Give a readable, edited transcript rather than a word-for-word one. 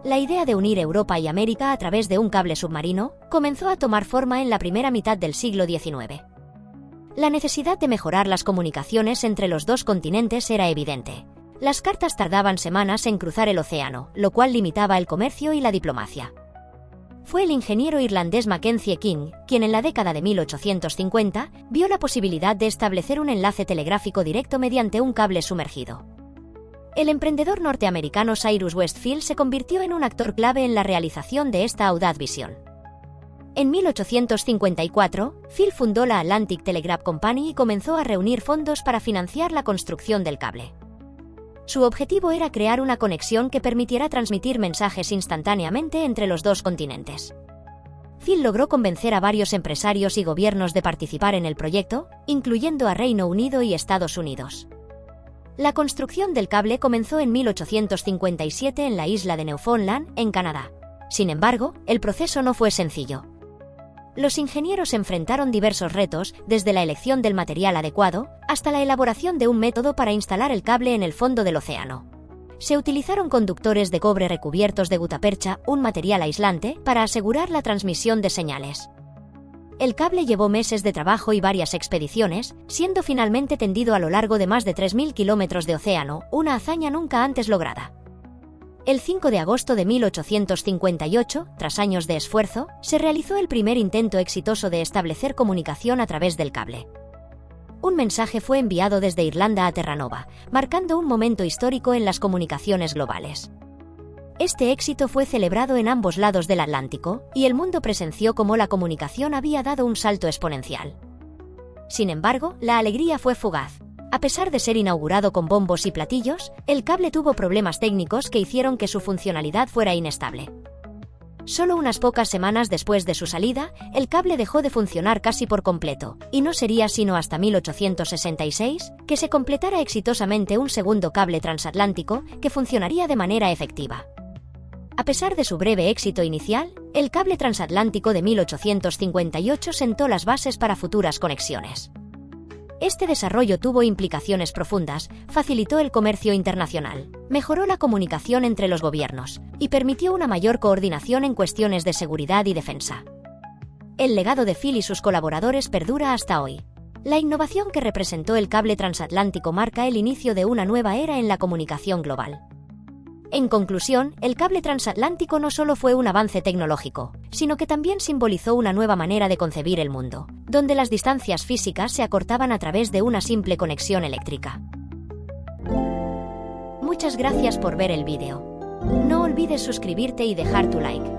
La idea de unir Europa y América a través de un cable submarino comenzó a tomar forma en la primera mitad del siglo XIX. La necesidad de mejorar las comunicaciones entre los dos continentes era evidente. Las cartas tardaban semanas en cruzar el océano, lo cual limitaba el comercio y la diplomacia. Fue el ingeniero irlandés Mackenzie King quien en la década de 1850 vio la posibilidad de establecer un enlace telegráfico directo mediante un cable sumergido. El emprendedor norteamericano Cyrus Westfield se convirtió en un actor clave en la realización de esta audaz visión. En 1854, Phil fundó la Atlantic Telegraph Company y comenzó a reunir fondos para financiar la construcción del cable. Su objetivo era crear una conexión que permitiera transmitir mensajes instantáneamente entre los dos continentes. Phil logró convencer a varios empresarios y gobiernos de participar en el proyecto, incluyendo a Reino Unido y Estados Unidos. La construcción del cable comenzó en 1857 en la isla de Newfoundland, en Canadá. Sin embargo, el proceso no fue sencillo. Los ingenieros enfrentaron diversos retos, desde la elección del material adecuado hasta la elaboración de un método para instalar el cable en el fondo del océano. Se utilizaron conductores de cobre recubiertos de gutapercha, un material aislante, para asegurar la transmisión de señales. El cable llevó meses de trabajo y varias expediciones, siendo finalmente tendido a lo largo de más de 3.000 kilómetros de océano, una hazaña nunca antes lograda. El 5 de agosto de 1858, tras años de esfuerzo, se realizó el primer intento exitoso de establecer comunicación a través del cable. Un mensaje fue enviado desde Irlanda a Terranova, marcando un momento histórico en las comunicaciones globales. Este éxito fue celebrado en ambos lados del Atlántico, y el mundo presenció cómo la comunicación había dado un salto exponencial. Sin embargo, la alegría fue fugaz. A pesar de ser inaugurado con bombos y platillos, el cable tuvo problemas técnicos que hicieron que su funcionalidad fuera inestable. Solo unas pocas semanas después de su salida, el cable dejó de funcionar casi por completo, y no sería sino hasta 1866 que se completara exitosamente un segundo cable transatlántico que funcionaría de manera efectiva. A pesar de su breve éxito inicial, el cable transatlántico de 1858 sentó las bases para futuras conexiones. Este desarrollo tuvo implicaciones profundas, facilitó el comercio internacional, mejoró la comunicación entre los gobiernos y permitió una mayor coordinación en cuestiones de seguridad y defensa. El legado de Phil y sus colaboradores perdura hasta hoy. La innovación que representó el cable transatlántico marca el inicio de una nueva era en la comunicación global. En conclusión, el cable transatlántico no solo fue un avance tecnológico, sino que también simbolizó una nueva manera de concebir el mundo, donde las distancias físicas se acortaban a través de una simple conexión eléctrica. Muchas gracias por ver el vídeo. No olvides suscribirte y dejar tu like.